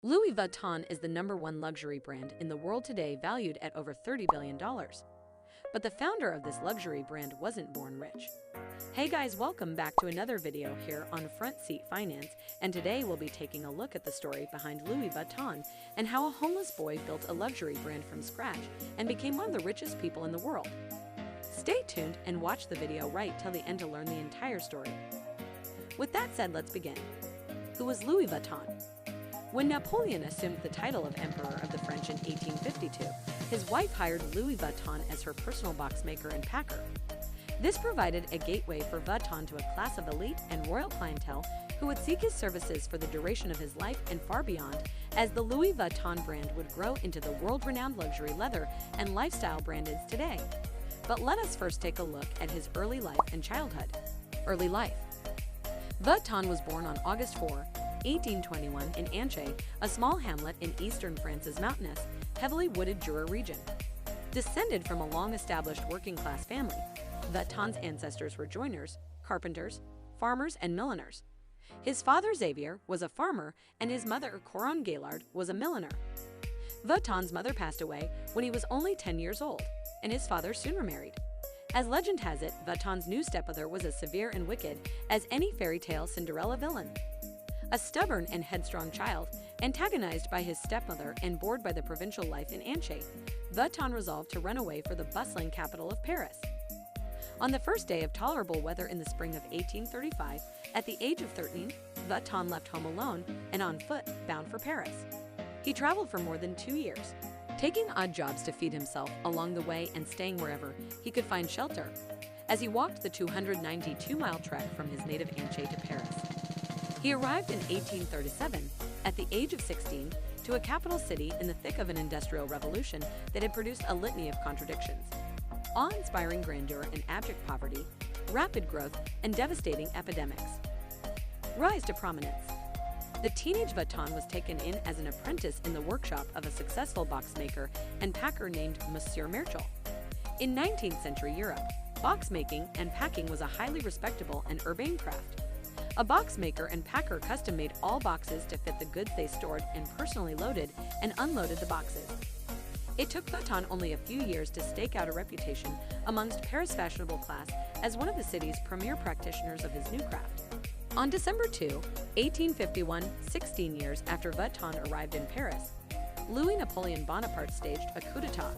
Louis Vuitton is the #1 luxury brand in the world today, valued at over $30 billion. But the founder of this luxury brand wasn't born rich. Hey guys, welcome back to another video here on Front Seat Finance, and today we'll be taking a look at the story behind Louis Vuitton and how a homeless boy built a luxury brand from scratch and became one of the richest people in the world. Stay tuned and watch the video right till the end to learn the entire story. With that said, let's begin. Who was Louis Vuitton? When Napoleon assumed the title of Emperor of the French in 1852, his wife hired Louis Vuitton as her personal box maker and packer. This provided a gateway for Vuitton to a class of elite and royal clientele who would seek his services for the duration of his life and far beyond, as the Louis Vuitton brand would grow into the world-renowned luxury leather and lifestyle brand it is today. But let us first take a look at his early life and childhood. Early life. Vuitton was born on August 4, 1821 in Anche, a small hamlet in eastern France's mountainous, heavily wooded Jura region. Descended from a long-established working-class family, Vuitton's ancestors were joiners, carpenters, farmers, and milliners. His father Xavier was a farmer, and his mother Coron Gaillard was a milliner. Vuitton's mother passed away when he was only 10 years old, and his father soon remarried. As legend has it, Vuitton's new stepmother was as severe and wicked as any fairy tale Cinderella villain. A stubborn and headstrong child, antagonized by his stepmother and bored by the provincial life in Anche, Vuitton resolved to run away for the bustling capital of Paris. On the first day of tolerable weather in the spring of 1835, at the age of 13, Vuitton left home alone and on foot, bound for Paris. He traveled for more than 2 years, taking odd jobs to feed himself along the way and staying wherever he could find shelter, as he walked the 292-mile trek from his native Anche to Paris. He arrived in 1837, at the age of 16, to a capital city in the thick of an industrial revolution that had produced a litany of contradictions: awe-inspiring grandeur and abject poverty, rapid growth, and devastating epidemics. Rise to prominence. The teenage Vuitton was taken in as an apprentice in the workshop of a successful box maker and packer named Monsieur Merchel. In 19th century Europe, box making and packing was a highly respectable and urbane craft. A box maker and packer custom-made all boxes to fit the goods they stored and personally loaded and unloaded the boxes. It took Vuitton only a few years to stake out a reputation amongst Paris' fashionable class as one of the city's premier practitioners of his new craft. On December 2, 1851, 16 years after Vuitton arrived in Paris, Louis Napoleon Bonaparte staged a coup d'etat.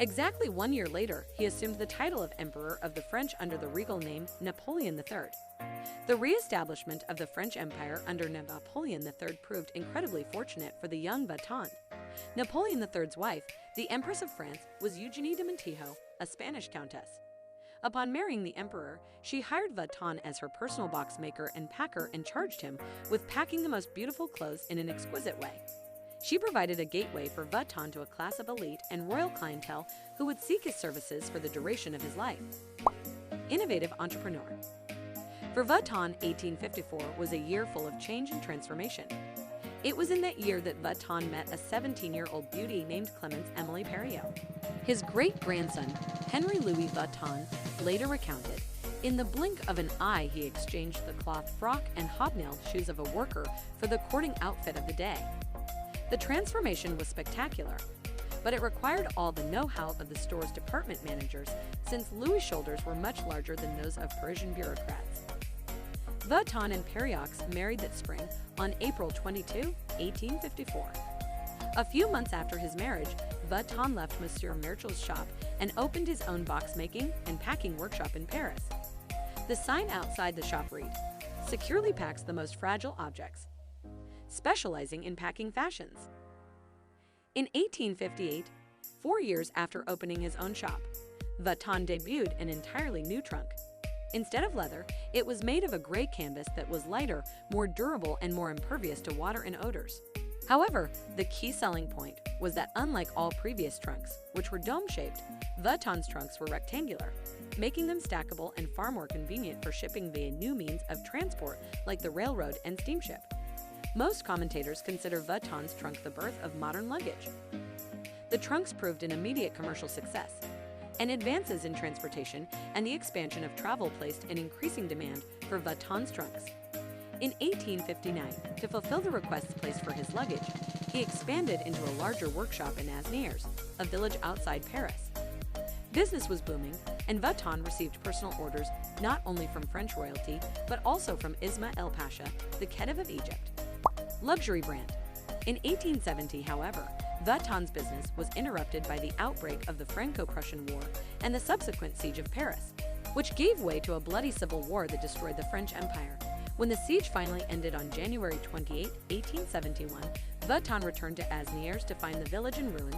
Exactly 1 year later, he assumed the title of Emperor of the French under the regal name Napoleon III. The re-establishment of the French Empire under Napoleon III proved incredibly fortunate for the young Vuitton. Napoleon III's wife, the Empress of France, was Eugénie de Montijo, a Spanish countess. Upon marrying the emperor, she hired Vuitton as her personal box maker and packer and charged him with packing the most beautiful clothes in an exquisite way. She provided a gateway for Vuitton to a class of elite and royal clientele who would seek his services for the duration of his life. Innovative entrepreneur. For Vuitton, 1854 was a year full of change and transformation. It was in that year that Vuitton met a 17-year-old beauty named Clemence Emily Perriot. His great-grandson, Henry Louis Vuitton, later recounted, "In the blink of an eye he exchanged the cloth frock and hobnailed shoes of a worker for the courting outfit of the day." The transformation was spectacular, but it required all the know-how of the store's department managers, since Louis' shoulders were much larger than those of Parisian bureaucrats. Vuitton and Perriot married that spring on April 22, 1854. A few months after his marriage, Vuitton left Monsieur Merchel's shop and opened his own box-making and packing workshop in Paris. The sign outside the shop read, "Securely packs the most fragile objects," specializing in packing fashions. In 1858, 4 years after opening his own shop, Vuitton debuted an entirely new trunk. Instead of leather, it was made of a gray canvas that was lighter, more durable, and more impervious to water and odors. However, the key selling point was that unlike all previous trunks, which were dome-shaped, Vuitton's trunks were rectangular, making them stackable and far more convenient for shipping via new means of transport like the railroad and steamship. Most commentators consider Vuitton's trunk the birth of modern luggage. The trunks proved an immediate commercial success, and advances in transportation and the expansion of travel placed an increasing demand for Vuitton's trunks. In 1859, to fulfill the requests placed for his luggage, he expanded into a larger workshop in Asnières, a village outside Paris. Business was booming, and Vuitton received personal orders not only from French royalty, but also from Ismail Pasha, the Khedive of Egypt. Luxury brand. In 1870, however, Vuitton's business was interrupted by the outbreak of the Franco-Prussian War and the subsequent siege of Paris, which gave way to a bloody civil war that destroyed the French Empire. When the siege finally ended on January 28, 1871, Vuitton returned to Asnières to find the village in ruins,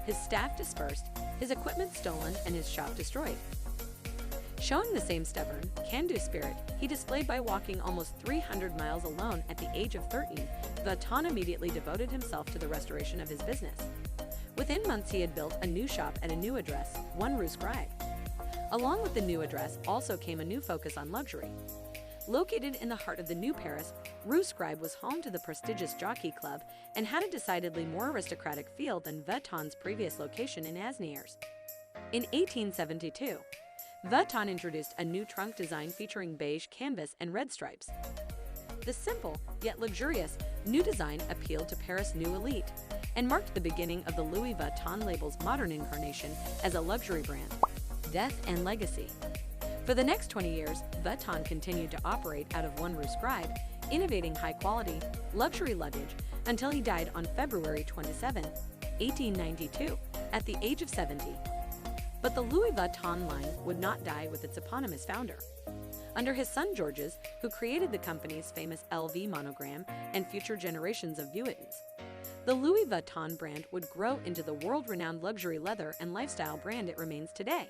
his staff dispersed, his equipment stolen, and his shop destroyed. Showing the same stubborn, can-do spirit he displayed by walking almost 300 miles alone at the age of 13, Vuitton immediately devoted himself to the restoration of his business. Within months, he had built a new shop at a new address, 1 Rue Scribe. Along with the new address also came a new focus on luxury. Located in the heart of the new Paris, Rue Scribe was home to the prestigious Jockey Club and had a decidedly more aristocratic feel than Vuitton's previous location in Asnières. In 1872, Vuitton introduced a new trunk design featuring beige canvas and red stripes. The simple, yet luxurious, new design appealed to Paris' new elite and marked the beginning of the Louis Vuitton label's modern incarnation as a luxury brand. Death and legacy. For the next 20 years, Vuitton continued to operate out of 1 Rue Scribe, innovating high-quality, luxury luggage until he died on February 27, 1892, at the age of 70. But the Louis Vuitton line would not die with its eponymous founder. Under his son Georges, who created the company's famous LV monogram and future generations of Vuittons, the Louis Vuitton brand would grow into the world-renowned luxury leather and lifestyle brand it remains today.